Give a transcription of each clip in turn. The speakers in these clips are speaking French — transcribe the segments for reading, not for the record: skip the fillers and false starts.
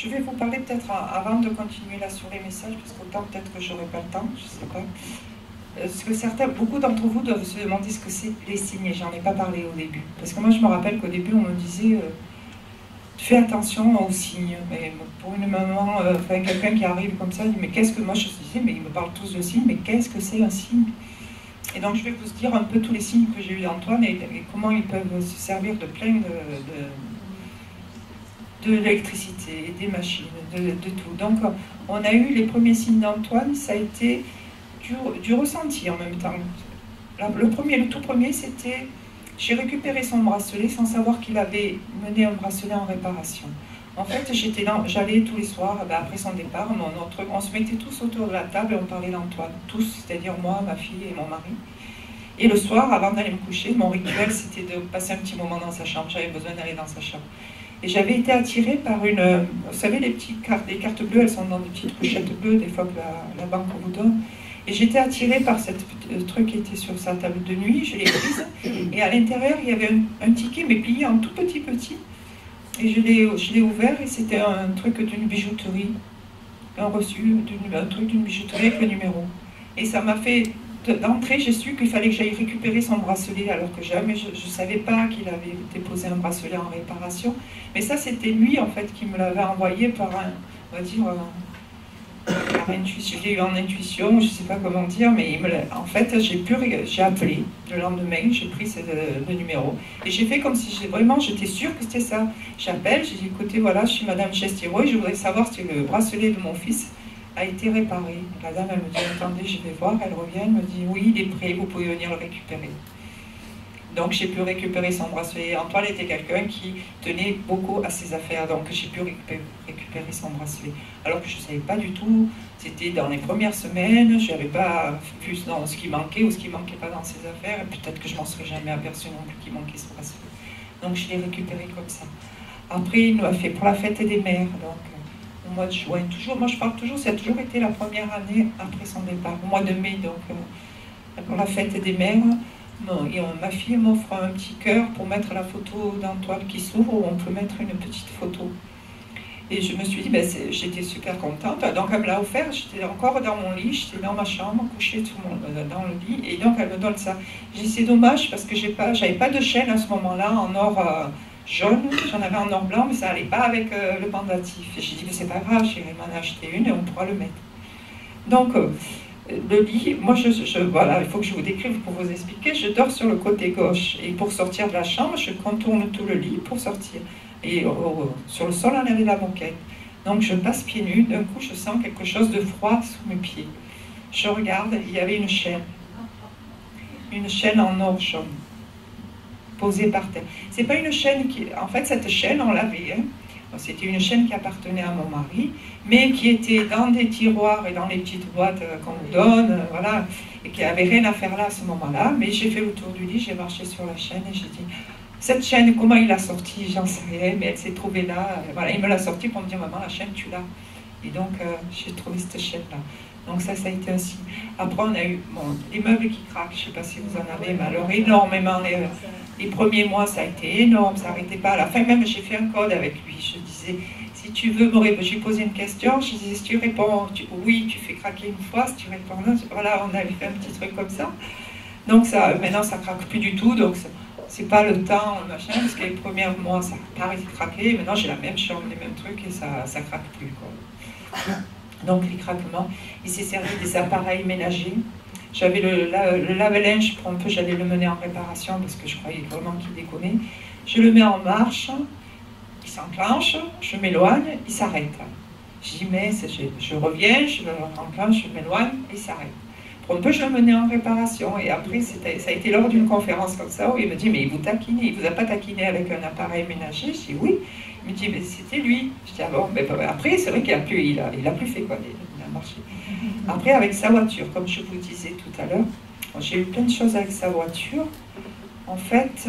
Je vais vous parler peut-être avant de continuer là sur les messages, parce qu'autant peut-être que j'aurai pas le temps, je sais pas. Parce que beaucoup d'entre vous doivent se demander ce que c'est les signes, et j'en ai pas parlé au début. Parce que moi je me rappelle qu'au début on me disait fais attention aux signes. Mais pour une maman, enfin quelqu'un qui arrive comme ça, il dit mais qu'est-ce que moi je disais, mais ils me parlent tous de signes, mais qu'est-ce que c'est un signe? Et donc je vais vous dire un peu tous les signes que j'ai eu d'Antoine et comment ils peuvent se servir de plein de l'électricité, des machines, de tout. Donc on a eu les premiers signes d'Antoine, ça a été du ressenti en même temps. Le tout premier, c'était j'ai récupéré son bracelet sans savoir qu'il avait mené un bracelet en réparation. En fait, j'allais tous les soirs, après son départ, on se mettait tous autour de la table et on parlait d'Antoine. Tous, c'est-à-dire moi, ma fille et mon mari. Et le soir, avant d'aller me coucher, mon rituel, c'était de passer un petit moment dans sa chambre. J'avais besoin d'aller dans sa chambre. Et j'avais été attirée par une... Vous savez, les cartes bleues, elles sont dans des petites pochettes bleues, des fois que la banque vous donne. Et j'étais attirée par ce truc qui était sur sa table de nuit, je l'ai prise. Et à l'intérieur, il y avait un ticket, mais plié en tout petit. Et je l'ai ouvert et c'était un truc d'une bijouterie. Un reçu, un truc d'une bijouterie avec le numéro. Et ça m'a fait... D'entrée, j'ai su qu'il fallait que j'aille récupérer son bracelet, alors que jamais je ne savais pas qu'il avait déposé un bracelet en réparation. Mais ça, c'était lui, en fait, qui me l'avait envoyé par on va dire, par intuition. Je l'ai eu en intuition, je ne sais pas comment dire, mais en fait, j'ai appelé le lendemain, j'ai pris le numéro, et j'ai fait comme si j'étais sûre que c'était ça. J'appelle, j'ai dit, écoutez, voilà, je suis Madame Chestiro, et je voudrais savoir si le bracelet de mon fils a été réparé. La dame, elle me dit, attendez, je vais voir. Elle revient, elle me dit, oui, il est prêt, vous pouvez venir le récupérer. Donc j'ai pu récupérer son bracelet. Antoine était quelqu'un qui tenait beaucoup à ses affaires, donc j'ai pu récupérer son bracelet. Alors que je ne savais pas du tout, c'était dans les premières semaines, je n'avais pas vu dans ce qui manquait ou ce qui ne manquait pas dans ses affaires, et peut-être que je ne m'en serais jamais aperçu non plus qu'il manquait ce bracelet. Donc je l'ai récupéré comme ça. Après, il nous a fait pour la fête des mères, donc au mois de juin, toujours, moi je parle toujours, ça a toujours été la première année après son départ, au mois de mai, donc pour la fête des mères, ma fille m'offre un petit cœur pour mettre la photo d'Antoine qui s'ouvre, où on peut mettre une petite photo. Et je me suis dit, j'étais super contente, donc elle me l'a offert, j'étais encore dans mon lit, j'étais dans ma chambre, couchée dans le lit, et donc elle me donne ça. J'ai dit, c'est dommage parce que j'avais pas de chaîne à ce moment-là, en or... jaune, j'en avais en or blanc, mais ça n'allait pas avec le pendatif. Et j'ai dit, mais c'est pas grave, j'irai m'en acheter une et on pourra le mettre. Donc, le lit, moi, voilà, il faut que je vous décrive pour vous expliquer. Je dors sur le côté gauche et pour sortir de la chambre, je contourne tout le lit pour sortir. Et sur le sol, on avait la moquette. Donc, je passe pieds nus, d'un coup, je sens quelque chose de froid sous mes pieds. Je regarde, il y avait une chaîne en or jaune. Posée par terre. C'est pas une chaîne qui... En fait, cette chaîne, on l'avait. Hein. C'était une chaîne qui appartenait à mon mari, mais qui était dans des tiroirs et dans les petites boîtes qu'on nous donne, voilà, et qui n'avait rien à faire là à ce moment-là. Mais j'ai fait le tour du lit, j'ai marché sur la chaîne et j'ai dit, cette chaîne, comment il l'a sortie? J'en sais rien, mais elle s'est trouvée là. Voilà, il me l'a sortie pour me dire, maman, la chaîne, tu l'as. Et donc, j'ai trouvé cette chaîne-là. Donc ça a été ainsi. Après, on a eu les meubles qui craquent, je ne sais pas si vous en avez, mais alors énormément. Les premiers mois, ça a été énorme, ça n'arrêtait pas. À la fin, même, j'ai fait un code avec lui. Je disais, si tu veux me répondre, j'ai posé une question, je disais, si tu réponds oui, tu fais craquer une fois, si tu réponds non, voilà, on avait fait un petit truc comme ça. Donc maintenant, ça ne craque plus du tout, donc c'est pas le temps, machin, parce que les premiers mois, ça a arrêté de craquer. Maintenant, j'ai la même chambre, les mêmes trucs, et ça ne craque plus, quoi. Donc les craquements, il s'est servi des appareils ménagers. J'avais le lave-linge, pour un peu, j'allais le mener en réparation parce que je croyais vraiment qu'il déconnait. Je le mets en marche, il s'enclenche, je m'éloigne, il s'arrête. Je dis, mais je reviens, je l'enclenche, je m'éloigne, il s'arrête. Pour un peu, je le menais en réparation. Et après, ça a été lors d'une conférence comme ça où il me dit, mais il vous taquine, il vous a pas taquiné avec un appareil ménager? Je dis, oui. Il me dit, mais c'était lui. Je dis, ah bon, mais après, c'est vrai qu'il a plus fait quoi, il a marché. Après, avec sa voiture, comme je vous disais tout à l'heure, j'ai eu plein de choses avec sa voiture. En fait,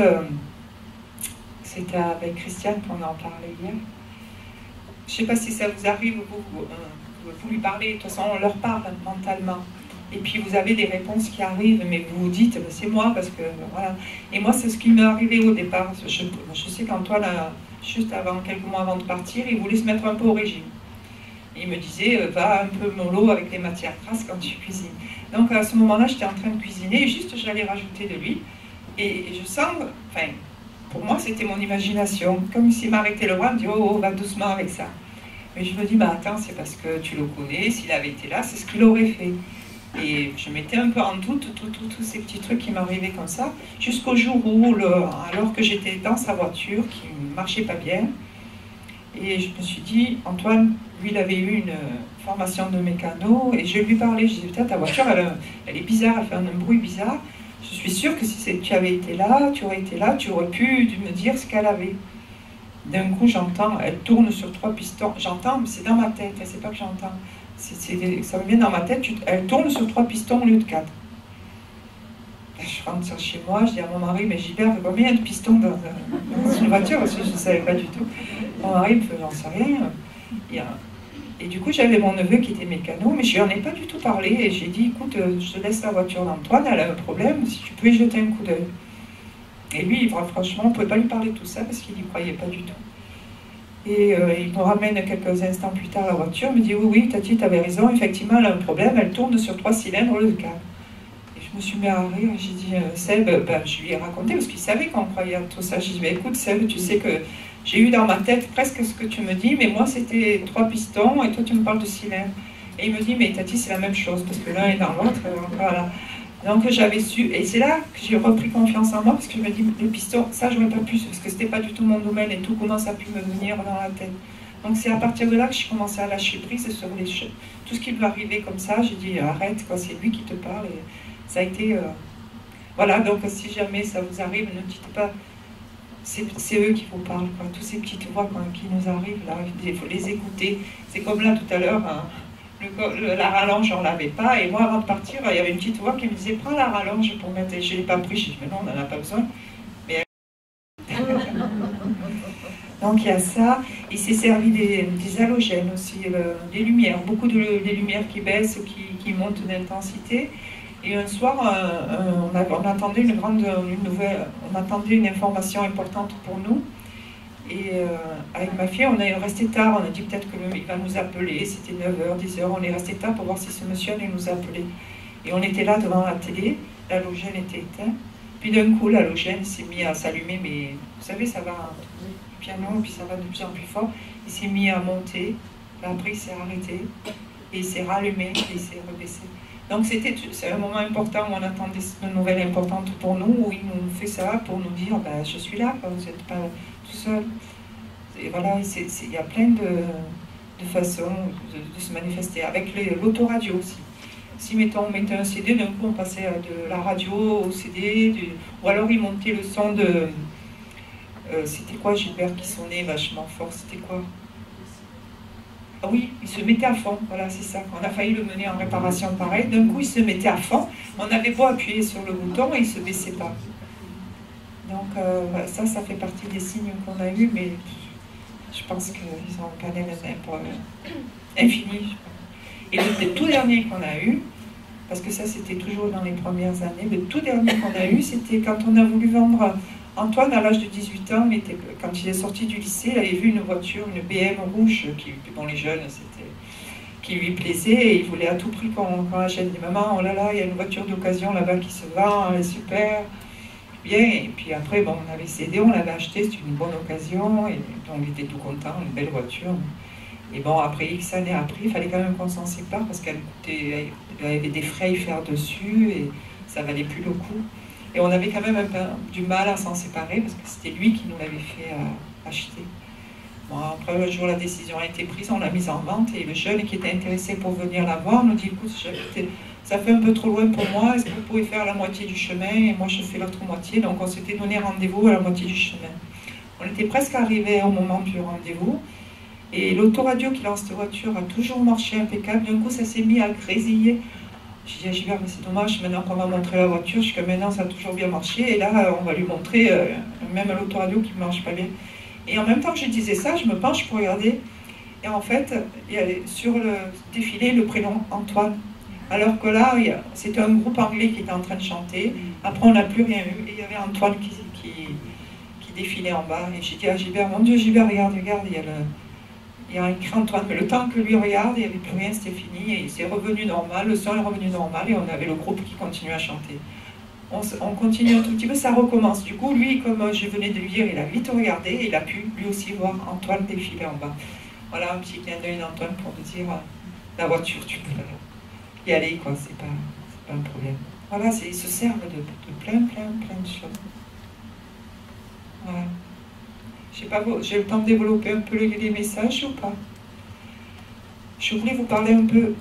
c'était avec Christiane qu'on en parlait hier. Je ne sais pas si ça vous arrive, vous lui parlez, de toute façon, on leur parle mentalement. Et puis vous avez des réponses qui arrivent, mais vous vous dites, c'est moi, parce que voilà. Et moi, c'est ce qui m'est arrivé au départ. Je sais qu'Antoine juste avant, quelques mois avant de partir, il voulait se mettre un peu au régime. Et il me disait, va un peu mollo avec les matières grasses quand tu cuisines. Donc à ce moment-là, j'étais en train de cuisiner, et juste j'allais rajouter de l'huile. Et je sens, enfin, pour moi, c'était mon imagination. Comme s'il m'arrêtait le bras, il me dit, oh, va doucement avec ça. Mais je me dis, bah attends, c'est parce que tu le connais, s'il avait été là, c'est ce qu'il aurait fait. Et je mettais un peu en doute tous ces petits trucs qui m'arrivaient comme ça, jusqu'au jour où, alors que j'étais dans sa voiture, qui ne marchait pas bien, et je me suis dit, Antoine, lui, il avait eu une formation de mécano, et je lui parlais, je disais, putain, ta voiture, elle est bizarre, elle fait un bruit bizarre. Je suis sûre que si tu avais été là, tu aurais pu me dire ce qu'elle avait. D'un coup, j'entends, elle tourne sur 3 pistons. J'entends, mais c'est dans ma tête, c'est pas que j'entends. Ça me vient dans ma tête, elle tourne sur 3 pistons au lieu de 4. Je rentre chez moi, je dis à mon mari, mais Gilbert, combien il y a de pistons dans une voiture? Parce que je ne savais pas du tout. Mon mari me fait, j'en sais rien. Et du coup, j'avais mon neveu qui était mécano, mais je lui en ai pas du tout parlé. Et j'ai dit, écoute, je te laisse la voiture d'Antoine, elle a un problème, si tu peux y jeter un coup d'œil. Et lui, franchement, on ne pouvait pas lui parler de tout ça parce qu'il n'y croyait pas du tout. Et il me ramène quelques instants plus tard la voiture, il me dit, oui, oui, Tati, tu avais raison, effectivement, elle a un problème, elle tourne sur 3 cylindres au lieu de 4. Et je me suis mis à rire, et j'ai dit, Seb, je lui ai raconté, parce qu'il savait qu'on croyait à tout ça. J'ai dit, écoute, Seb, tu sais que j'ai eu dans ma tête presque ce que tu me dis, mais moi, c'était 3 pistons, et toi, tu me parles de cylindres. Et il me dit, mais Tati, c'est la même chose, parce que l'un est dans l'autre, voilà. Donc j'avais su, et c'est là que j'ai repris confiance en moi, parce que je me dis, les pistons, ça j'aurais pas pu, parce que c'était pas du tout mon domaine, et tout comment ça a pu me venir dans la tête. Donc c'est à partir de là que j'ai commencé à lâcher prise sur les choses. Tout ce qui me arrivait comme ça, j'ai dit, arrête, quoi, c'est lui qui te parle, et ça a été... Voilà, donc si jamais ça vous arrive, ne dites pas, c'est eux qui vous parlent, quoi. Tous ces petites voix qui nous arrivent, là, il faut les écouter. C'est comme là tout à l'heure, hein. La rallonge, on ne l'avait pas, et moi avant de partir, il y avait une petite voix qui me disait prends la rallonge pour mettre, et je ne l'ai pas pris, je dis mais non, on n'en a pas besoin. Mais... Donc il y a ça, il s'est servi des halogènes aussi, des lumières, beaucoup des lumières qui baissent, qui montent d'intensité. Et un soir, on attendait une nouvelle, on attendait une information importante pour nous. Et avec ma fille, on est resté tard, on a dit peut-être qu'il va nous appeler, c'était 9h, 10h, on est resté tard pour voir si ce monsieur allait nous appeler. Et on était là devant la télé, l'halogène était éteint, puis d'un coup l'halogène s'est mis à s'allumer, mais vous savez, ça va du piano, puis ça va de plus en plus fort, il s'est mis à monter, après il s'est arrêté, et il s'est rallumé, et il s'est rebaissé. Donc c'est un moment important où on attendait une nouvelle importante pour nous, où il nous fait ça pour nous dire, ben, je suis là, vous n'êtes pas tout seul. Et voilà, il y a plein de façons de se manifester. Avec l'autoradio aussi. Si, mettons, on mettait un CD, d'un coup on passait de la radio au CD, ou alors il montait le son de... c'était quoi Gilbert qui sonnait vachement fort, c'était quoi? Ah oui, il se mettait à fond, voilà, c'est ça. On a failli le mener en réparation pareil. D'un coup, il se mettait à fond. On avait beau appuyer sur le bouton et il ne se baissait pas. Donc, ça fait partie des signes qu'on a eus, mais je pense qu'ils ont un panel infini. Et le tout dernier qu'on a eu, parce que ça, c'était toujours dans les premières années, le tout dernier qu'on a eu, c'était quand on a voulu vendre... Antoine, à l'âge de 18 ans, quand il est sorti du lycée, il avait vu une voiture, une BM rouge, bon, les jeunes, qui lui plaisait, et il voulait à tout prix qu'on achète. Il dit, maman, oh là là, il y a une voiture d'occasion là-bas qui se vend, elle est super, bien. Et puis après, bon, on avait cédé, on l'avait acheté, c'était une bonne occasion, et donc il était tout content, une belle voiture. Et bon, après X années après, il fallait quand même qu'on s'en sépare, parce qu'elle avait des frais à y faire dessus, et ça valait plus le coup. Et on avait quand même un peu du mal à s'en séparer parce que c'était lui qui nous l'avait fait acheter. Bon, après, le jour où la décision a été prise, on l'a mise en vente et le jeune qui était intéressé pour venir la voir nous dit, écoute, ça fait un peu trop loin pour moi, est-ce que vous pouvez faire la moitié du chemin et moi je fais l'autre moitié. Donc on s'était donné rendez-vous à la moitié du chemin. On était presque arrivé au moment du rendez-vous et l'autoradio qui lance cette voiture a toujours marché impeccable. D'un coup, ça s'est mis à grésiller. J'ai dit à Gilbert, mais c'est dommage, maintenant qu'on va montrer la voiture, jusqu'à maintenant ça a toujours bien marché, et là on va lui montrer même à l'autoradio qui ne marche pas bien. Et en même temps que je disais ça, je me penche pour regarder, et en fait, il y avait sur le défilé le prénom Antoine. Alors que là, c'était un groupe anglais qui était en train de chanter, après on n'a plus rien eu, et il y avait Antoine qui défilait en bas. Et j'ai dit à Gilbert, mon Dieu, Gilbert, regarde, regarde, il y a écrit Antoine. Mais le temps que lui regarde, il n'y avait plus rien, c'était fini. Et c'est revenu normal, le son est revenu normal, et on avait le groupe qui continuait à chanter. On continue un tout petit peu, ça recommence. Du coup, lui, comme je venais de lui dire, il a vite regardé, et il a pu lui aussi voir Antoine défiler en bas. Voilà un petit clin d'œil d'Antoine pour te dire, la voiture, tu peux y aller, quoi, c'est pas un problème. Voilà, ils se servent de plein de choses. Voilà. Je sais pas, j'ai le temps de développer un peu les messages ou pas? Je voulais vous parler un peu,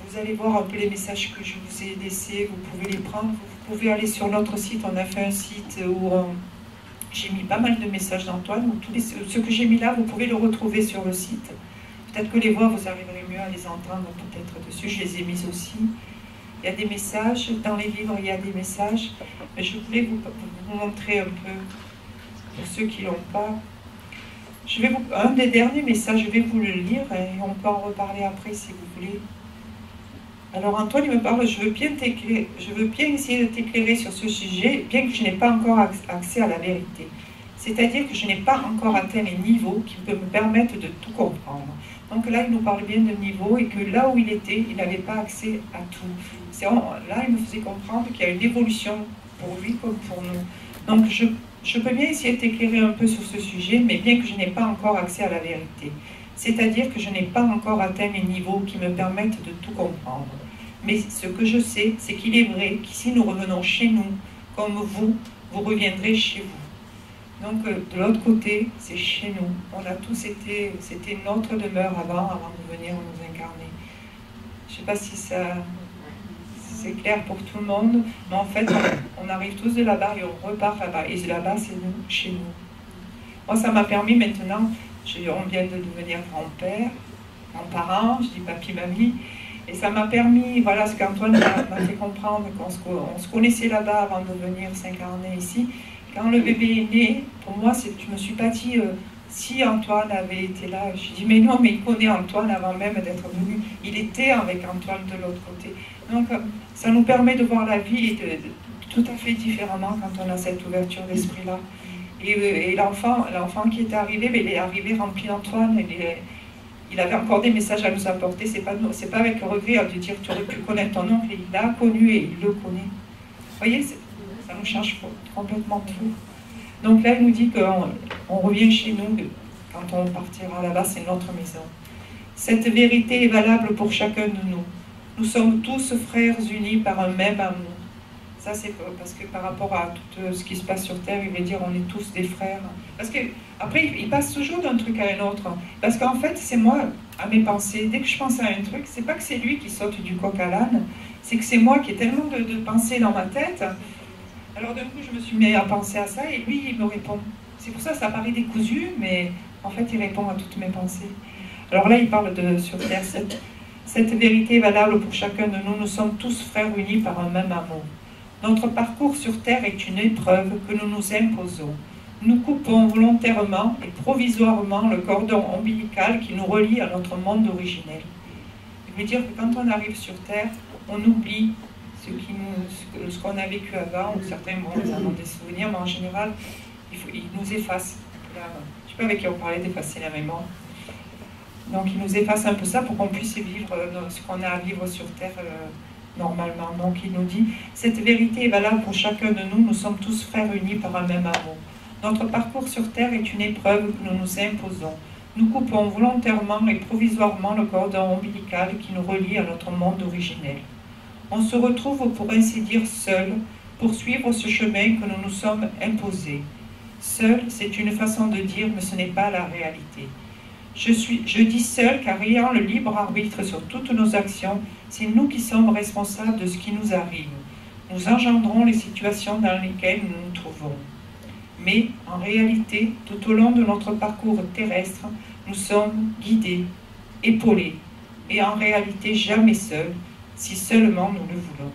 vous allez voir un peu les messages que je vous ai laissés, vous pouvez les prendre, vous pouvez aller sur notre site, on a fait un site où j'ai mis pas mal de messages d'Antoine, ceux que j'ai mis là, vous pouvez le retrouver sur le site. Peut-être que les voix, vous arriverez mieux à les entendre peut-être dessus, je les ai mises aussi. Il y a des messages, dans les livres il y a des messages, mais je voulais vous montrer un peu, pour ceux qui ne l'ont pas. Un des derniers messages, je vais vous le lire et on peut en reparler après si vous voulez. Alors Antoine il me parle, je veux bien essayer de t'éclairer sur ce sujet, bien que je n'ai pas encore accès à la vérité. C'est-à-dire que je n'ai pas encore atteint les niveaux qui peuvent me permettre de tout comprendre. Donc là, il nous parle bien de niveau et que là où il était, il n'avait pas accès à tout. Là, il me faisait comprendre qu'il y a une évolution pour lui comme pour nous. Donc je peux bien essayer de t'éclairer un peu sur ce sujet, mais bien que je n'ai pas encore accès à la vérité. C'est-à-dire que je n'ai pas encore atteint les niveaux qui me permettent de tout comprendre. Mais ce que je sais, c'est qu'il est vrai qu'ici nous revenons chez nous, comme vous reviendrez chez vous. Donc de l'autre côté, c'est chez nous. On a tous été, c'était notre demeure avant de venir nous incarner. Je ne sais pas si c'est clair pour tout le monde, mais en fait, on arrive tous de là-bas et on repart là-bas. Et là-bas, c'est nous, chez nous. Moi, ça m'a permis maintenant, on vient de devenir grand-père, grands-parents, je dis papy, mamie, et ça m'a permis, voilà ce qu'Antoine m'a fait comprendre, qu'on se connaissait là-bas avant de venir s'incarner ici. Quand le bébé est né, pour moi, je ne me suis pas dit si Antoine avait été là. Je dis mais non, mais il connaît Antoine avant même d'être venu. Il était avec Antoine de l'autre côté. Donc ça nous permet de voir la vie tout à fait différemment quand on a cette ouverture d'esprit-là. Et l'enfant qui est arrivé, il est arrivé rempli d'Antoine. Il avait encore des messages à nous apporter. C'est pas avec regret de dire tu aurais pu connaître ton oncle. Il l'a connu et il le connaît. Vous voyez, ça nous change complètement tout. Donc là, il nous dit qu'on revient chez nous quand on partira là-bas, c'est notre maison. Cette vérité est valable pour chacun de nous. Nous sommes tous frères unis par un même amour. Ça, c'est parce que par rapport à tout ce qui se passe sur Terre, il veut dire on est tous des frères. Parce que après, il passe toujours d'un truc à un autre. Parce qu'en fait, c'est moi, à mes pensées. Dès que je pense à un truc, c'est pas que c'est lui qui saute du coq à l'âne, c'est que c'est moi qui ai tellement de pensées dans ma tête. Alors d'un coup, je me suis mis à penser à ça et lui, il me répond. C'est pour ça que ça paraît décousu, mais en fait, il répond à toutes mes pensées. Alors là, il parle sur Terre. Cette vérité est valable pour chacun de nous. Nous sommes tous frères unis par un même amour. Notre parcours sur Terre est une épreuve que nous nous imposons. Nous coupons volontairement et provisoirement le cordon ombilical qui nous relie à notre monde originel. Je veux dire que quand on arrive sur Terre, on oublie ce qu'on a vécu avant, ou certains ont des souvenirs, mais en général, ils nous effacent. Je ne sais pas avec qui on parlait d'effacer la mémoire. Donc il nous efface un peu ça pour qu'on puisse vivre ce qu'on a à vivre sur Terre normalement. Donc il nous dit, cette vérité est valable pour chacun de nous, nous sommes tous frères unis par un même amour. Notre parcours sur Terre est une épreuve que nous nous imposons. Nous coupons volontairement et provisoirement le cordon ombilical qui nous relie à notre monde originel. On se retrouve pour ainsi dire seul pour suivre ce chemin que nous nous sommes imposés. Seul, c'est une façon de dire, mais ce n'est pas la réalité. Je dis seul car ayant le libre arbitre sur toutes nos actions, c'est nous qui sommes responsables de ce qui nous arrive. Nous engendrons les situations dans lesquelles nous nous trouvons. Mais en réalité, tout au long de notre parcours terrestre, nous sommes guidés, épaulés, et en réalité jamais seuls, si seulement nous le voulons.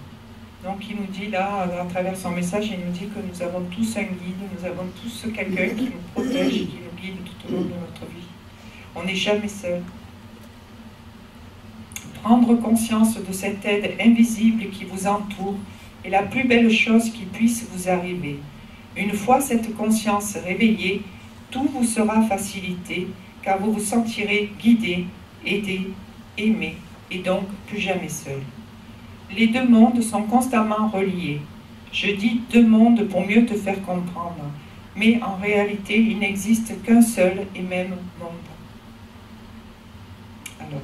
Donc il nous dit là, à travers son message, il nous dit que nous avons tous un guide, nous avons tous quelqu'un qui nous protège, qui nous guide tout au long de notre vie. On n'est jamais seul. Prendre conscience de cette aide invisible qui vous entoure est la plus belle chose qui puisse vous arriver. Une fois cette conscience réveillée, tout vous sera facilité, car vous vous sentirez guidé, aidé, aimé, et donc plus jamais seul. Les deux mondes sont constamment reliés. Je dis deux mondes pour mieux te faire comprendre, mais en réalité, il n'existe qu'un seul et même monde. Alors,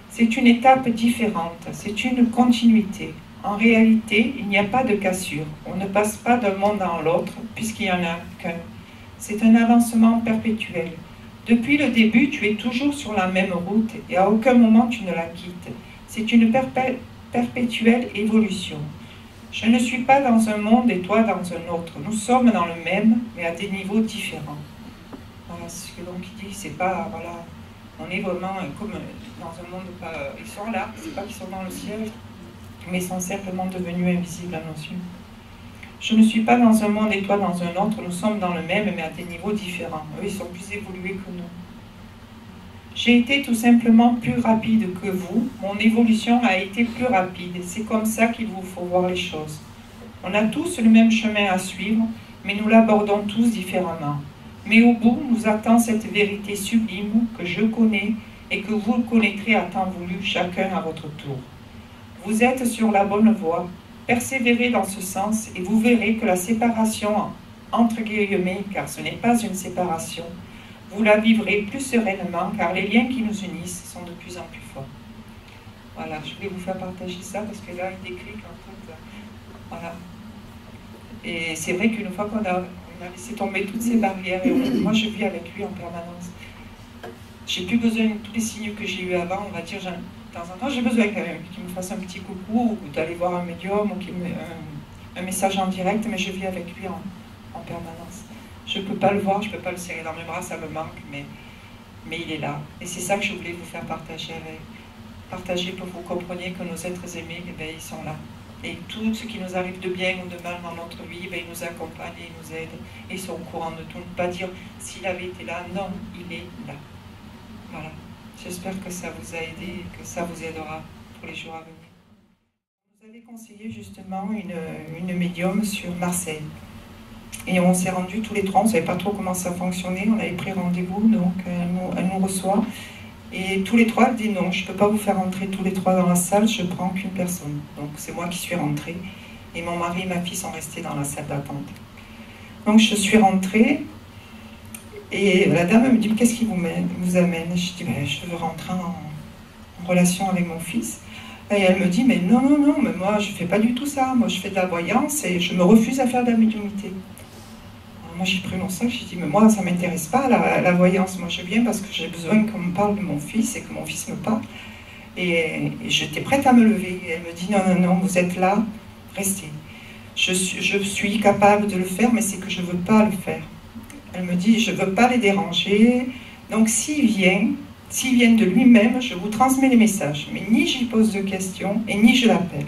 c'est une étape différente, c'est une continuité. En réalité, il n'y a pas de cassure. On ne passe pas d'un monde dans l'autre, puisqu'il n'y en a qu'un. C'est un avancement perpétuel. Depuis le début, tu es toujours sur la même route et à aucun moment tu ne la quittes. C'est une perpétuelle évolution. Je ne suis pas dans un monde et toi dans un autre. Nous sommes dans le même, mais à des niveaux différents. Voilà ce que donc il dit, c'est pas, voilà, on est vraiment comme dans un monde, pas, ils sont là, c'est pas qu'ils sont dans le ciel, mais ils sont simplement devenus invisibles à nos yeux. Je ne suis pas dans un monde et toi dans un autre, nous sommes dans le même, mais à des niveaux différents. Eux, ils sont plus évolués que nous. J'ai été tout simplement plus rapide que vous, mon évolution a été plus rapide, c'est comme ça qu'il vous faut voir les choses. On a tous le même chemin à suivre, mais nous l'abordons tous différemment. Mais au bout, nous attend cette vérité sublime que je connais et que vous connaîtrez à temps voulu, chacun à votre tour. Vous êtes sur la bonne voie, persévérez dans ce sens et vous verrez que la séparation, entre guillemets, car ce n'est pas une séparation, vous la vivrez plus sereinement car les liens qui nous unissent sont de plus en plus forts. Voilà, je voulais vous faire partager ça parce que là, il décrit qu'en fait, voilà. Et c'est vrai qu'une fois qu'on a laissé tomber toutes ces barrières, et moi je vis avec lui en permanence. J'ai plus besoin de tous les signes que j'ai eu avant, on va dire, de temps en temps, j'ai besoin quand même qu'il me fasse un petit coucou ou d'aller voir un médium ou qu'il me un message en direct, mais je vis avec lui en permanence. Je ne peux pas le voir, je ne peux pas le serrer dans mes bras, ça me manque, mais il est là. Et c'est ça que je voulais vous faire partager partager pour que vous compreniez que nos êtres aimés, eh bien, ils sont là. Et tout ce qui nous arrive de bien ou de mal dans notre vie, ben, ils nous accompagnent et ils nous aident. Et ils sont au courant de tout. Ne pas dire s'il avait été là, non, il est là. Voilà. J'espère que ça vous a aidé et que ça vous aidera pour les jours à venir. Vous avez conseillé justement une médium sur Marseille. Et on s'est rendus tous les trois, on ne savait pas trop comment ça fonctionnait, on avait pris rendez-vous, donc elle nous reçoit. Et tous les trois, elle dit non, je ne peux pas vous faire rentrer tous les trois dans la salle, je prends qu'une personne. Donc c'est moi qui suis rentrée. Et mon mari et ma fille sont restés dans la salle d'attente. Donc je suis rentrée, et la dame me dit, qu'est-ce qui vous amène? Je dis, ben, je veux rentrer en relation avec mon fils. Et elle me dit, mais non, non, non, mais moi je ne fais pas du tout ça, moi je fais de la voyance et je me refuse à faire de la médiumnité. Moi j'ai pris mon sac, j'ai dit, mais moi ça ne m'intéresse pas la voyance, moi je viens parce que j'ai besoin qu'on me parle de mon fils et que mon fils me parle. Et j'étais prête à me lever. Et elle me dit, non, non, non, vous êtes là, restez. Je suis capable de le faire, mais c'est que je ne veux pas le faire. Elle me dit, je ne veux pas les déranger, donc s'ils viennent de lui-même, je vous transmets les messages. Mais ni j'y pose de questions, et ni je l'appelle.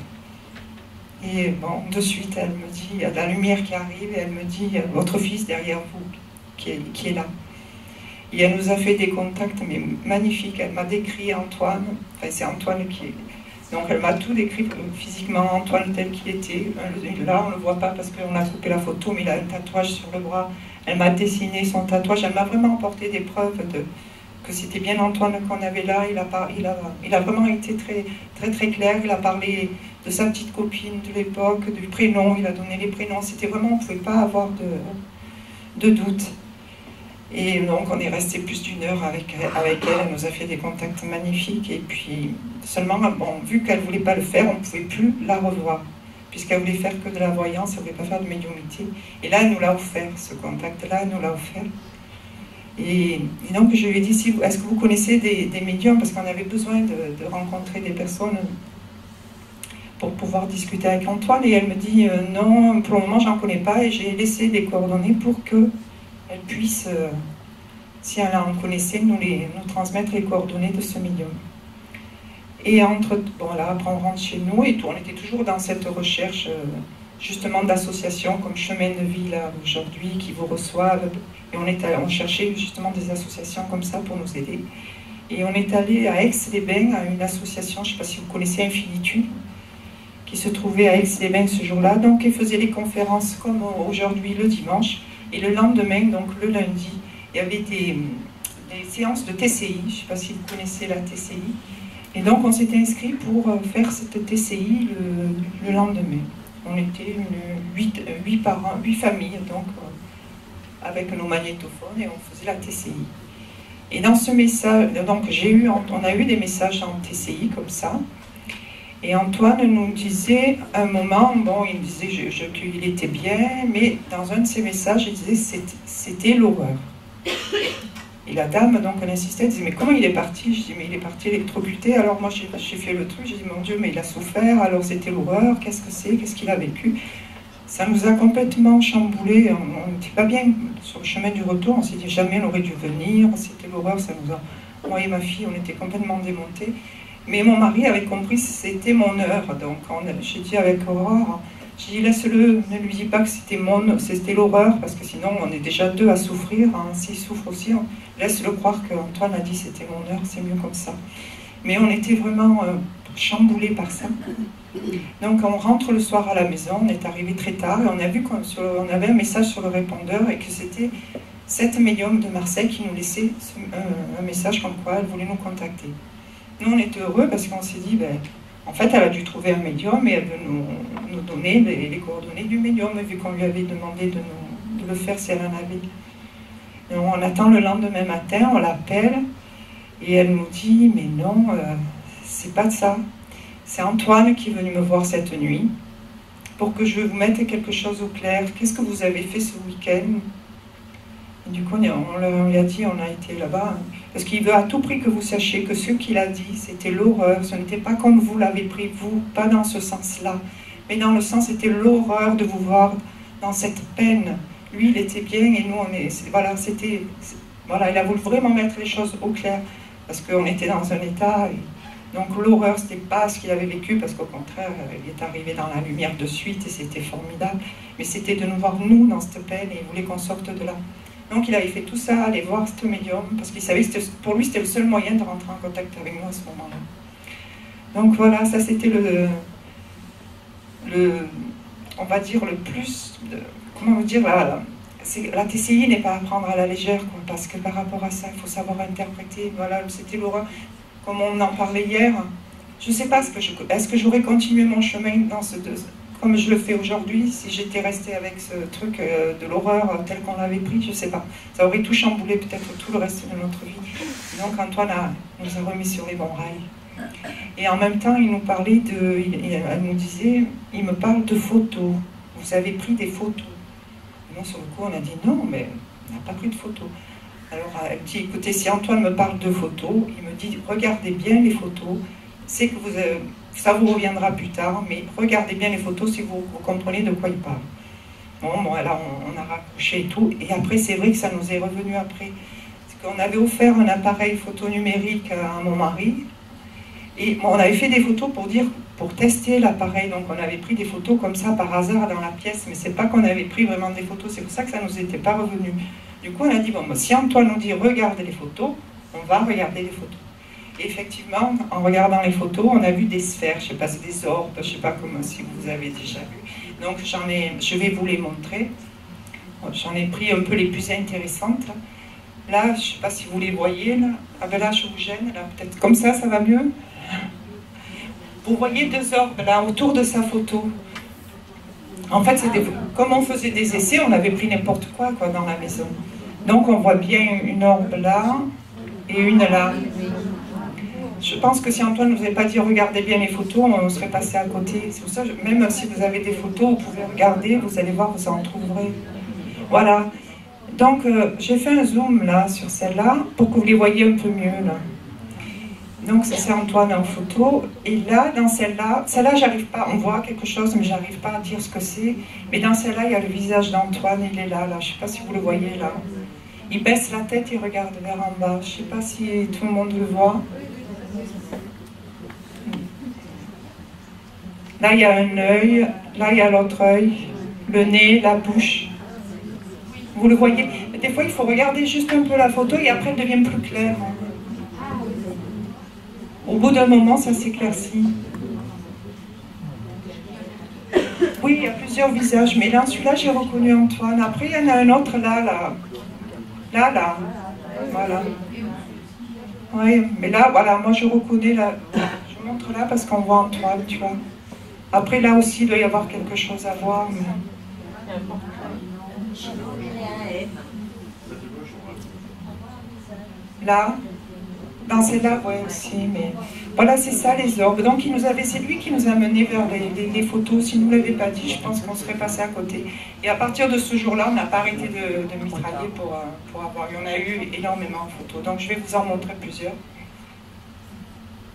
Et bon, de suite, elle me dit, il y a de la lumière qui arrive, et elle me dit, il y a votre fils derrière vous, qui est là. Et elle nous a fait des contacts, mais magnifiques. Elle m'a décrit Antoine, enfin c'est Antoine qui est... Donc elle m'a tout décrit physiquement, Antoine tel qu'il était. Là, on ne le voit pas parce qu'on a coupé la photo, mais il a un tatouage sur le bras. Elle m'a dessiné son tatouage, elle m'a vraiment apporté des preuves que c'était bien Antoine qu'on avait là. Il a vraiment été très, très, très clair. Il a parlé de sa petite copine de l'époque, du prénom, il a donné les prénoms. C'était vraiment, on ne pouvait pas avoir de doute. Et donc on est resté plus d'une heure avec elle, elle nous a fait des contacts magnifiques. Et puis seulement, bon, vu qu'elle ne voulait pas le faire, on ne pouvait plus la revoir. Puisqu'elle voulait faire que de la voyance, elle ne voulait pas faire de médiumnité. Et là, elle nous l'a offert, ce contact-là, elle nous l'a offert. Et donc je lui ai dit, est-ce que vous connaissez des médiums? Parce qu'on avait besoin de rencontrer des personnes pour pouvoir discuter avec Antoine. Et elle me dit, non, pour le moment, j'en connais pas. Et j'ai laissé les coordonnées pour qu'elle puisse, si elle en connaissait, nous transmettre les coordonnées de ce médium. Et bon là, après on rentre chez nous et tout, on était toujours dans cette recherche justement d'associations comme Chemin de Vie là aujourd'hui qui vous reçoivent. Et on cherchait justement des associations comme ça pour nous aider. Et on est allé à Aix-les-Bains à une association, je ne sais pas si vous connaissez Infinitude, qui se trouvait à Aix-les-Bains ce jour-là. Donc, il faisait les conférences comme aujourd'hui le dimanche. Et le lendemain, donc le lundi, il y avait des séances de TCI. Je ne sais pas si vous connaissez la TCI. Et donc, on s'était inscrit pour faire cette TCI le lendemain. On était 8 familles, donc, avec nos magnétophones, et on faisait la TCI. Et dans ce message, donc on a eu des messages en TCI comme ça. Et Antoine nous disait, à un moment, bon, il disait qu'il était bien, mais dans un de ses messages, il disait c'était l'horreur. Et la dame, donc, elle insistait, elle disait, mais comment il est parti? Je dis, mais il est parti électrocuté. Alors moi, j'ai fait le truc, j'ai dit, mon Dieu, mais il a souffert, alors c'était l'horreur, qu'est-ce que c'est, qu'est-ce qu'il a vécu? Ça nous a complètement chamboulé, on n'était pas bien sur le chemin du retour, on s'est dit, jamais on aurait dû venir, c'était l'horreur, ça nous a... Moi et ma fille, on était complètement démontés. Mais mon mari avait compris que c'était mon heure, donc j'ai dit avec Aurore, j'ai dit laisse-le, ne lui dis pas que c'était l'horreur, parce que sinon on est déjà deux à souffrir, hein. S'il souffre aussi, laisse-le croire qu'Antoine a dit c'était mon heure, c'est mieux comme ça. Mais on était vraiment chamboulés par ça. Donc on rentre le soir à la maison, on est arrivé très tard, et on a vu qu'on avait un message sur le répondeur, et que c'était cette médium de Marseille qui nous laissait un message comme quoi elle voulait nous contacter. Nous, on était heureux parce qu'on s'est dit, ben, en fait, elle a dû trouver un médium et elle veut nous donner les coordonnées du médium, vu qu'on lui avait demandé de le faire si elle en avait. Et on attend le lendemain matin, on l'appelle et elle nous dit, mais non, c'est pas de ça. C'est Antoine qui est venu me voir cette nuit pour que je vous mette quelque chose au clair. Qu'est-ce que vous avez fait ce week-end? Du coup, on lui a dit, on a été là-bas, parce qu'il veut à tout prix que vous sachiez que ce qu'il a dit, c'était l'horreur. Ce n'était pas comme vous l'avez pris, vous, pas dans ce sens-là, mais dans le sens, c'était l'horreur de vous voir dans cette peine. Lui, il était bien, et nous, voilà, voilà, il a voulu vraiment mettre les choses au clair, parce qu'on était dans un état... Donc l'horreur, c'était pas ce qu'il avait vécu, parce qu'au contraire, il est arrivé dans la lumière de suite, et c'était formidable, mais c'était de nous voir, nous, dans cette peine, et il voulait qu'on sorte de là. Donc il avait fait tout ça, aller voir ce médium, parce qu'il savait que pour lui c'était le seul moyen de rentrer en contact avec moi à ce moment-là. Donc voilà, ça c'était on va dire le plus, comment vous dire, la TCI n'est pas à prendre à la légère, quoi, parce que par rapport à ça, il faut savoir interpréter, voilà, c'était l'horreur, comme on en parlait hier. Je ne sais pas, est-ce que j'aurais continué mon chemin comme je le fais aujourd'hui, si j'étais restée avec ce truc de l'horreur tel qu'on l'avait pris, je ne sais pas. Ça aurait tout chamboulé, peut-être tout le reste de notre vie. Donc Antoine nous a remis sur les bons rails. Et en même temps, il nous parlait elle nous disait, il me parle de photos. Vous avez pris des photos? Et nous, sur le coup, on a dit non, mais on n'a pas pris de photos. Alors elle dit, écoutez, si Antoine me parle de photos, il me dit, regardez bien les photos, c'est que ça vous reviendra plus tard, mais regardez bien les photos si vous comprenez de quoi il parle. Bon, alors on a raccroché et tout, et après c'est vrai que ça nous est revenu après. Parce qu'on avait offert un appareil photo numérique à mon mari, et on avait fait des photos pour tester l'appareil, donc on avait pris des photos comme ça par hasard dans la pièce, mais c'est pas qu'on avait pris vraiment des photos, c'est pour ça que ça nous était pas revenu. Du coup on a dit, bon, si Antoine nous dit regardez les photos, on va regarder les photos. Et effectivement, en regardant les photos, on a vu des sphères, je ne sais pas, c'est des orbes, je ne sais pas comment, si vous avez déjà vu. Donc je vais vous les montrer. J'en ai pris un peu les plus intéressantes. Là, je ne sais pas si vous les voyez, là. Ah ben là, je vous gêne, là, peut-être comme ça va mieux. Vous voyez deux orbes, là, autour de sa photo. En fait, comme on faisait des essais, on avait pris n'importe quoi, dans la maison. Donc on voit bien une orbe là, et une là. Je pense que si Antoine ne nous avait pas dit regardez bien les photos, on serait passé à côté. C'est pour ça, même si vous avez des photos, vous pouvez regarder, vous allez voir, vous en trouverez. Voilà. Donc j'ai fait un zoom là sur celle-là pour que vous les voyez un peu mieux là. Donc ça c'est Antoine en photo. Et là, dans celle-là, j'arrive pas, on voit quelque chose, mais j'arrive pas à dire ce que c'est. Mais dans celle-là, il y a le visage d'Antoine, il est là. Je sais pas si vous le voyez là. Il baisse la tête et regarde vers en bas. Je sais pas si tout le monde le voit. Là, il y a un œil, là, il y a l'autre œil, le nez, la bouche. Vous le voyez? Des fois, il faut regarder juste un peu la photo et après, elle devient plus claire. Au bout d'un moment, ça s'éclaircit. plusieurs visages, mais là, celui-là, j'ai reconnu Antoine. Après, il y en a un autre là. Là. Voilà. Oui, mais là, voilà, moi je reconnais là. Je montre là parce qu'on voit Antoine, tu vois. Après, là aussi, il doit y avoir quelque chose à voir. Mais... Là, dans celle-là, ouais, aussi, mais voilà, c'est ça les orbes. Donc, c'est lui qui nous a menés vers les photos. S'il ne nous l'avait pas dit, je pense qu'on serait passé à côté. Et à partir de ce jour-là, on n'a pas arrêté de mitrailler pour avoir. Il y en a eu énormément de photos. Donc, je vais vous en montrer plusieurs.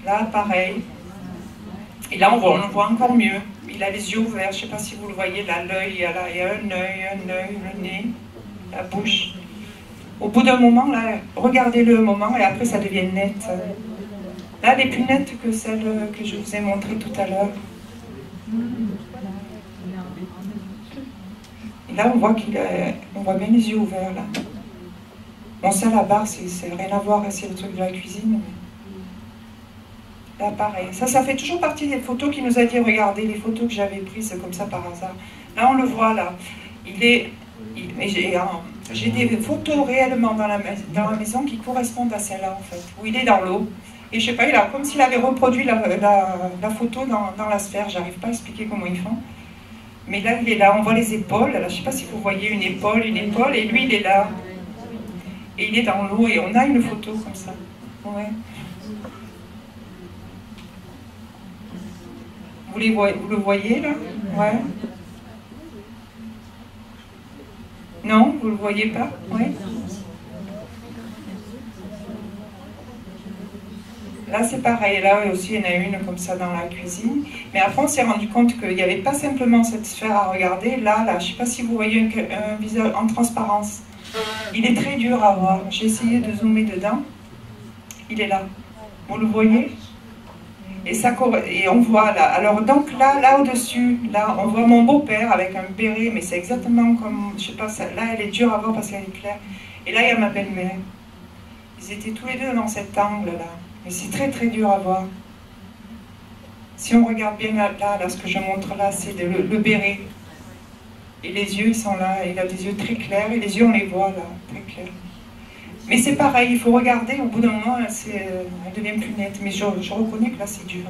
Là, pareil. Et là, on le voit encore mieux. Il a les yeux ouverts. Je ne sais pas si vous le voyez, là, l'œil, il y a un œil, le nez, la bouche. Au bout d'un moment, là, regardez-le un moment et après, ça devient net. Là, elle est plus nette que celle que je vous ai montrée tout à l'heure. Et là, on voit bien les yeux ouverts, là. Bon, ça, la barre, c'est rien à voir, c'est le truc de la cuisine. Là, pareil. Ça fait toujours partie des photos qu'il nous a dit, regardez, les photos que j'avais prises comme ça par hasard. Là, on le voit, là. J'ai des photos réellement dans la maison qui correspondent à celle-là, en fait, où il est dans l'eau. Et je sais pas, il a comme s'il avait reproduit la photo dans la sphère. J'arrive pas à expliquer comment ils font. Mais là, il est là, on voit les épaules. Là, je sais pas si vous voyez une épaule, et lui, il est là. Et il est dans l'eau, et on a une photo comme ça. Ouais. Vous le voyez, là? Ouais. Non, vous ne le voyez pas? Oui. Là, c'est pareil. Là aussi, il y en a une comme ça dans la cuisine. Mais après, on s'est rendu compte qu'il n'y avait pas simplement cette sphère à regarder. Là, je ne sais pas si vous voyez un visage en transparence. Il est très dur à voir. J'ai essayé de zoomer dedans. Il est là. Vous le voyez? Et on voit là. Alors, donc là au-dessus, là, on voit mon beau-père avec un béret, mais c'est exactement comme, je sais pas, là, elle est dure à voir parce qu'elle est claire. Et là, il y a ma belle-mère. Ils étaient tous les deux dans cet angle-là. Mais c'est très, très dur à voir. Si on regarde bien là, ce que je montre là, c'est le béret. Et les yeux, ils sont là. Il a des yeux très clairs. Et les yeux, on les voit là, très clairs. Mais c'est pareil, il faut regarder, au bout d'un moment, elle devient plus nette. Mais je reconnais que là, c'est dur.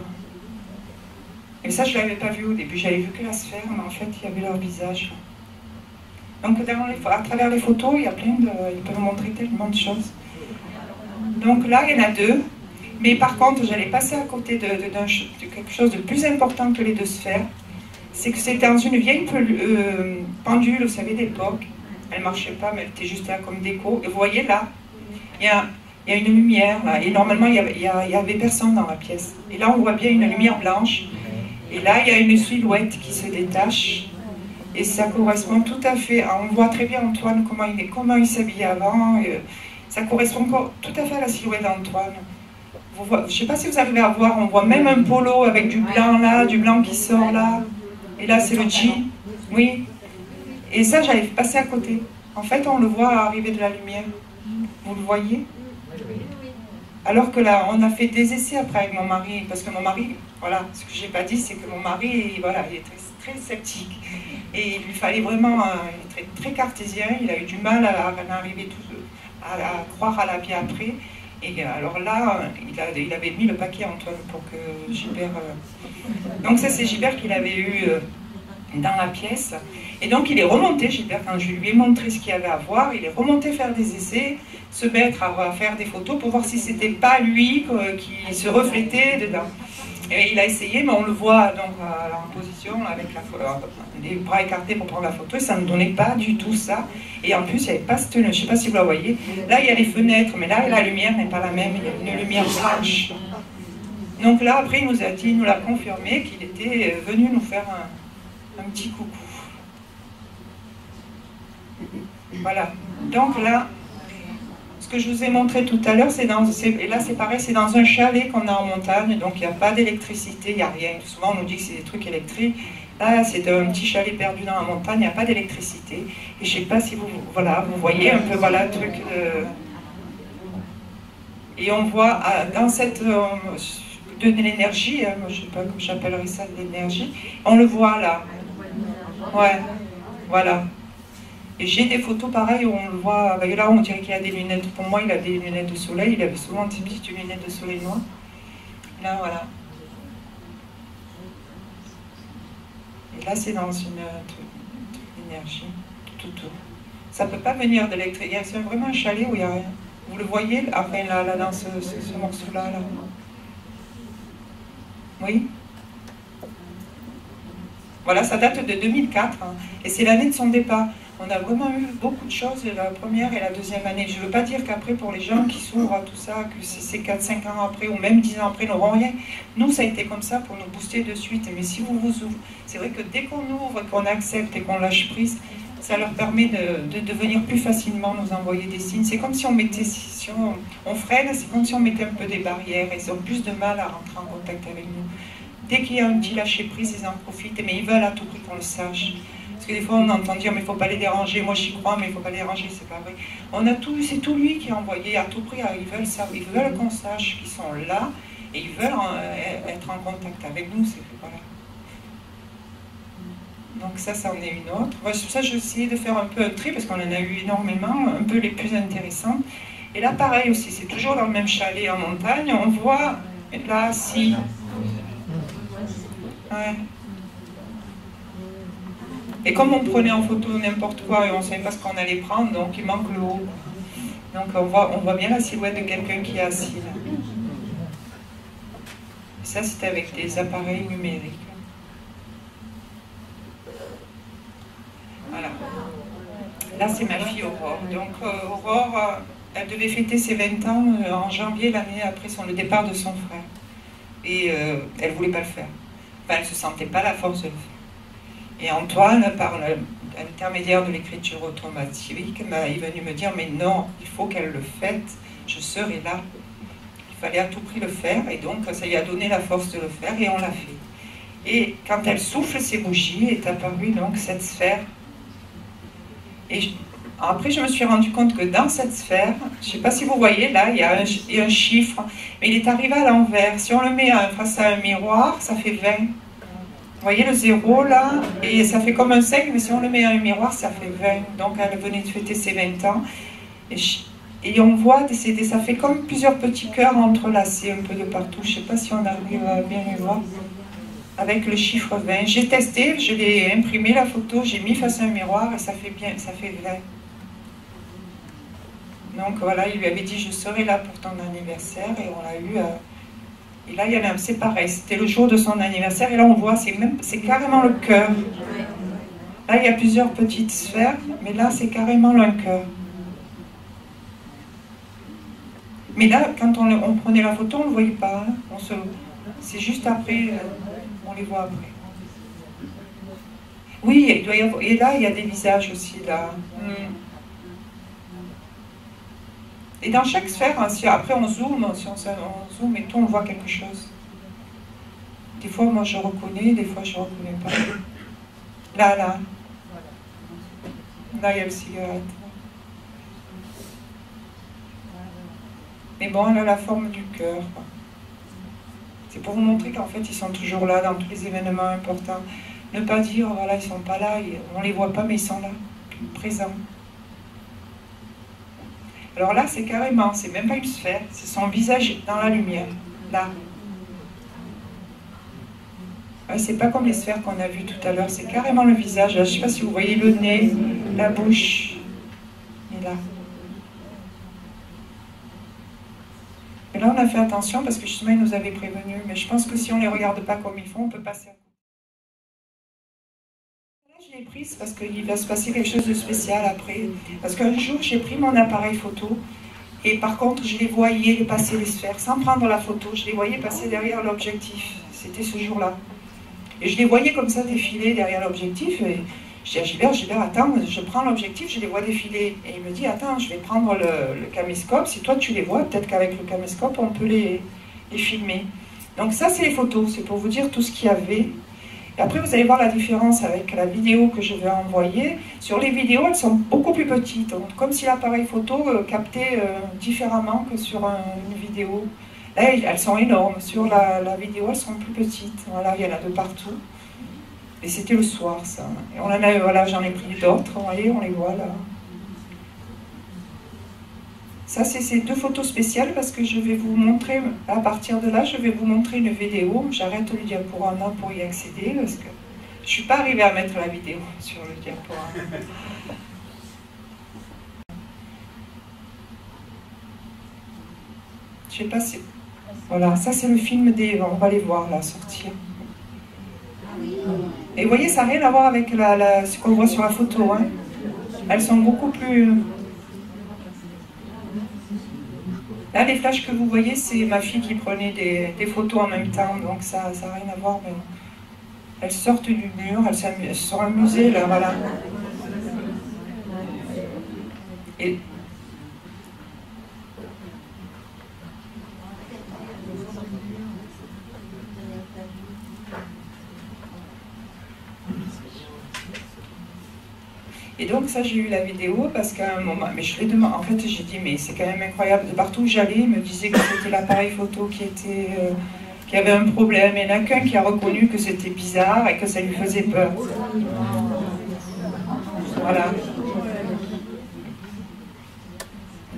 Et ça, je ne l'avais pas vu au début. J'avais vu que la sphère, mais en fait, il y avait leur visage. Donc, à travers les photos, il y a ils peuvent montrer tellement de choses. Donc là, il y en a deux. Mais par contre, j'allais passer à côté de quelque chose de plus important que les deux sphères. C'est que c'était dans une vieille pendule, vous savez, d'époque. Elle ne marchait pas, mais elle était juste là comme déco. Et vous voyez là, il y a une lumière, là, et normalement, il y avait personne dans la pièce. Et là, on voit bien une lumière blanche. Et là, il y a une silhouette qui se détache. Et ça correspond tout à fait. On voit très bien Antoine, comment il s'habillait avant. Ça correspond tout à fait à la silhouette d'Antoine. Je ne sais pas si vous arrivez à voir, on voit même un polo avec du blanc là, du blanc qui sort là. Et là, c'est le jean. Oui. Et ça, j'avais passé à côté. En fait, on le voit arriver de la lumière. Vous le voyez? Alors que là, on a fait des essais après avec mon mari, parce que mon mari, voilà, ce que je n'ai pas dit, c'est que mon mari, voilà, il est très, très sceptique. Et il lui fallait vraiment, il est très, très cartésien, il a eu du mal à arriver à croire à la vie après. Et alors là, il avait mis le paquet Antoine pour que Gilbert... Donc ça, c'est Gilbert qui l'avait eu dans la pièce. Et donc il est remonté, Gilbert, quand je lui ai montré ce qu'il y avait à voir, il est remonté faire des essais, se mettre à faire des photos pour voir si c'était pas lui qui se reflétait dedans. Et il a essayé, mais on le voit donc en position avec les bras écartés pour prendre la photo, et ça ne donnait pas du tout ça. Et en plus, il n'y avait pas cette tenue, je ne sais pas si vous la voyez. Là, il y a les fenêtres, mais là, la lumière n'est pas la même, il y a une lumière blanche. Donc là, après, il nous a dit, il nous l'a confirmé qu'il était venu nous faire un petit coucou. Voilà. Donc là, ce que je vous ai montré tout à l'heure, et là c'est pareil, c'est dans un chalet qu'on a en montagne, donc il n'y a pas d'électricité, il n'y a rien. Souvent on nous dit que c'est des trucs électriques. Là, c'est un petit chalet perdu dans la montagne, il n'y a pas d'électricité. Et je ne sais pas si vous voyez un peu, voilà, le truc de... Et on voit dans cette... de l'énergie, je ne sais pas comment j'appellerais ça, de l'énergie, on le voit là. Ouais, voilà. Et j'ai des photos pareilles où on le voit, ben là on dirait qu'il a des lunettes, pour moi il a des lunettes de soleil, il avait souvent ces petites lunettes de soleil noires. Là voilà. Et là c'est dans une énergie, tout autour. Ça ne peut pas venir de l'électricité, c'est vraiment un chalet où il n'y a rien. Vous le voyez, enfin là dans ce morceau-là. Là. Oui. Voilà, ça date de 2004, hein, et c'est l'année de son départ. On a vraiment eu beaucoup de choses la première et la deuxième année. Je ne veux pas dire qu'après, pour les gens qui s'ouvrent à tout ça, que c'est 4-5 ans après, ou même 10 ans après, n'auront rien. Nous, ça a été comme ça pour nous booster de suite. Mais si vous vous ouvrez, c'est vrai que dès qu'on ouvre, qu'on accepte et qu'on lâche prise, ça leur permet de venir plus facilement nous envoyer des signes. C'est comme si on mettait, si on freine, c'est comme si on mettait un peu des barrières, et ils ont plus de mal à rentrer en contact avec nous. Dès qu'il y a un petit lâcher-prise, ils en profitent, mais ils veulent à tout prix qu'on le sache. Parce que des fois, on entend dire, mais il ne faut pas les déranger. Moi, j'y crois, mais il ne faut pas les déranger, c'est pas vrai. C'est tout lui qui a envoyé à tout prix. Ils veulent ça, ils veulent qu'on sache qu'ils sont là, et ils veulent être en contact avec nous. Voilà. Donc ça en est une autre. Moi, sur ça, j'ai essayé de faire un peu un tri, parce qu'on en a eu énormément, un peu les plus intéressants. Et là, pareil aussi, c'est toujours dans le même chalet en montagne. On voit, là, si... Ouais. Et comme on prenait en photo n'importe quoi et on ne savait pas ce qu'on allait prendre, donc il manque le haut. Donc on voit bien la silhouette de quelqu'un qui est assis là. Et ça, c'était avec des appareils numériques. Voilà. Là, c'est ma fille Aurore. Donc Aurore, elle devait fêter ses 20 ans en janvier, l'année après le départ de son frère. Et elle ne voulait pas le faire. Enfin, elle ne se sentait pas la force de le faire. Et Antoine, par l'intermédiaire de l'écriture automatique, est venu me dire, mais non, il faut qu'elle le fasse, je serai là. Il fallait à tout prix le faire, et donc ça lui a donné la force de le faire, et on l'a fait. Et quand elle souffle ses bougies, est apparue donc cette sphère. Et après, je me suis rendu compte que dans cette sphère, je ne sais pas si vous voyez, là, il y a un chiffre, mais il est arrivé à l'envers. Si on le met face à un miroir, ça fait 20. Vous voyez le 0 là, et ça fait comme un 5, mais si on le met à un miroir, ça fait 20. Donc elle venait de fêter ses 20 ans. Et on voit, ça fait comme plusieurs petits cœurs entrelacés un peu de partout. Je ne sais pas si on arrive à bien les voir. Avec le chiffre 20. J'ai testé, je l'ai imprimé la photo, j'ai mis face à un miroir et ça fait 20. Donc voilà, il lui avait dit je serai là pour ton anniversaire et on l'a eu. Et là, c'est pareil, c'était le jour de son anniversaire et là on voit, c'est carrément le cœur. Là, il y a plusieurs petites sphères, mais là, c'est carrément un cœur. Mais là, quand on prenait la photo, on ne le voyait pas. Hein. C'est juste après, on les voit après. Oui, il doit y avoir, et là, il y a des visages aussi, là. Et dans chaque sphère, hein, après on zoome, on zoome et tout, on voit quelque chose. Des fois, moi, je reconnais, des fois, je ne reconnais pas. Là, là. Là, il y a le cigarette. Mais bon, elle a la forme du cœur. C'est pour vous montrer qu'en fait, ils sont toujours là dans tous les événements importants. Ne pas dire, voilà, ils ne sont pas là, on ne les voit pas, mais ils sont là, présents. Alors là, c'est carrément, c'est même pas une sphère, c'est son visage dans la lumière, là. Ouais, c'est pas comme les sphères qu'on a vues tout à l'heure, c'est carrément le visage. Là, je ne sais pas si vous voyez le nez, la bouche, et là. Et là, on a fait attention parce que justement, ils nous avaient prévenus. Mais je pense que si on ne les regarde pas comme ils font, on peut passer à côté. Là, je l'ai prise parce qu'il va se passer quelque chose de spécial après. Parce qu'un jour, j'ai pris mon appareil photo. Et par contre, je les voyais passer les sphères. Sans prendre la photo, je les voyais passer derrière l'objectif. C'était ce jour-là. Et je les voyais comme ça défiler derrière l'objectif. Et je dis à Gilbert, attends, je prends l'objectif, je les vois défiler. Et il me dit, attends, je vais prendre le caméscope. Si toi tu les vois, peut-être qu'avec le caméscope, on peut les filmer. Donc ça, c'est les photos. C'est pour vous dire tout ce qu'il y avait. Et après, vous allez voir la différence avec la vidéo que je vais envoyer. Sur les vidéos, elles sont beaucoup plus petites. Donc, comme si l'appareil photo captait différemment que sur une vidéo. Là, elles sont énormes. Sur la vidéo, elles sont plus petites. Voilà, il y en a de partout. Et c'était le soir, ça. Et on en a, voilà, j'en ai pris d'autres, vous voyez, on les voit là. Ça, c'est ces deux photos spéciales parce que je vais vous montrer, à partir de là, je vais vous montrer une vidéo. J'arrête le diaporama pour y accéder parce que je ne suis pas arrivée à mettre la vidéo sur le diaporama. Je sais pas si... Voilà, ça c'est le film des... On va les voir là, sortir. Et vous voyez, ça n'a rien à voir avec ce qu'on voit sur la photo. Hein. Elles sont beaucoup plus... Là, les flashs que vous voyez, c'est ma fille qui prenait des photos en même temps, donc ça n'a rien à voir. Mais elles sortent du mur, elles se sont amusées, là, voilà. Et... Et donc ça, j'ai eu la vidéo parce qu'à un moment, mais je l'ai demandé, en fait j'ai dit, mais c'est quand même incroyable, de partout où j'allais, ils me disaient que c'était l'appareil photo qui avait un problème. Il n'y en a qu'un qui a reconnu que c'était bizarre et que ça lui faisait peur. Voilà.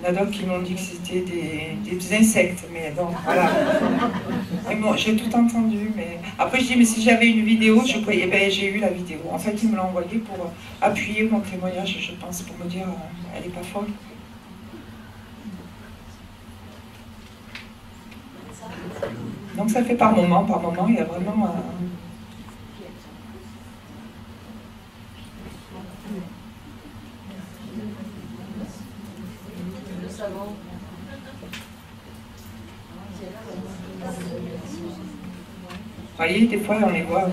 Il y en a d'autres qui m'ont dit que c'était des insectes, mais donc voilà. Bon, j'ai tout entendu, mais après je dis, mais si j'avais une vidéo, je pourrais... ben, j'ai eu la vidéo. En fait, ils me l'ont envoyée pour appuyer mon témoignage, je pense, pour me dire, elle n'est pas folle. Donc ça fait par moment, il y a vraiment... Vous voyez, des fois on les voit.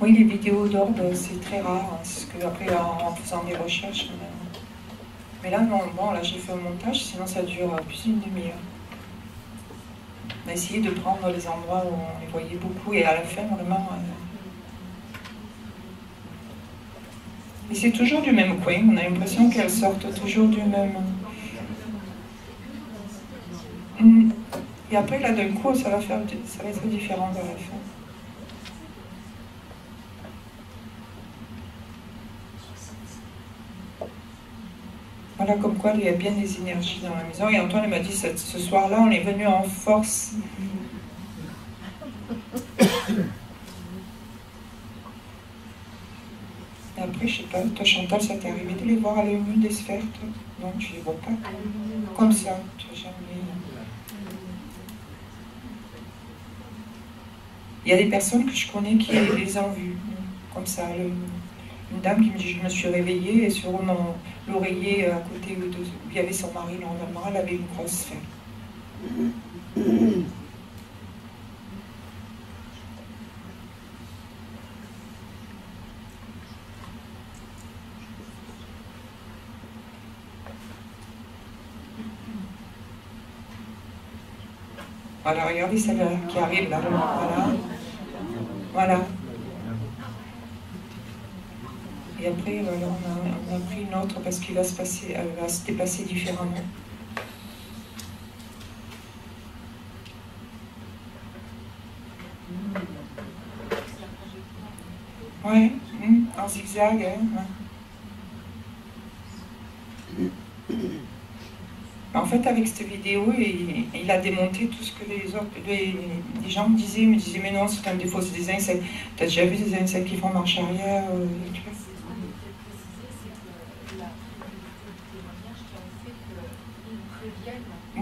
Oui, les vidéos d'orbe, c'est très rare, hein, parce que après en faisant des recherches. Mais là, non, bon, là j'ai fait un montage, sinon ça dure plus d'une demi-heure. On a essayé de prendre les endroits où on les voyait beaucoup, et à la fin, vraiment... Et c'est toujours du même coin, on a l'impression qu'elles sortent toujours du même... Et après, là, d'un coup, ça va être différent vers la fin. Voilà, comme quoi il y a bien des énergies dans la maison. Et Antoine m'a dit, ce soir-là, on est venu en force. Et après, je sais pas, toi Chantal, ça t'est arrivé de les voir à l'œil nu des sphères, toi? Non, tu les vois pas. Comme ça, tu n'as jamais... Il y a des personnes que je connais qui les ont vues, comme ça. Une dame qui me dit, je me suis réveillée et sur l'oreiller à côté où il y avait son mari, normalement, elle avait une grosse sphère. Voilà, regardez celle-là qui arrive là. Voilà. Voilà. Et après, voilà, on a pris une autre parce qu'il va se passer, elle va se déplacer différemment. Ouais, en zigzag. Hein. En fait, avec cette vidéo, il a démonté tout ce que les gens me disaient. Ils me disaient, mais non, c'est un défaut, c'est des insectes. Tu as déjà vu des insectes qui font marche arrière tu vois.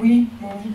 Oui, oui.